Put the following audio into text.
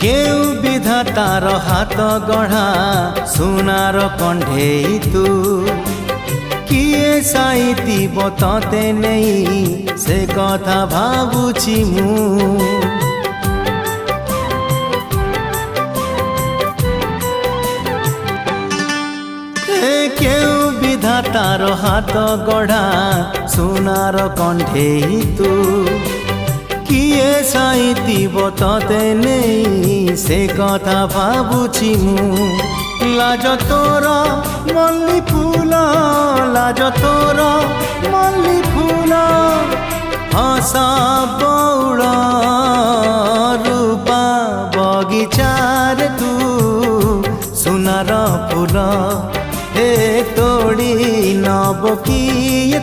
केउ विधातार हाथ गढ़ा सुनार कंढेई तू किए साइतिब तते नहीं से कथा भाबुछि मु केउ विधातार हाथ गढ़ा सुनार कंढेई तू किए साइतिब तते नहीं से कथा भाबुछि मु लाज तोर मल्ली फूल लाज तोर मल्ली फूल हसा बौड़ रूपा बगीचार तू सुनार फूल हे तोड़ी नब किए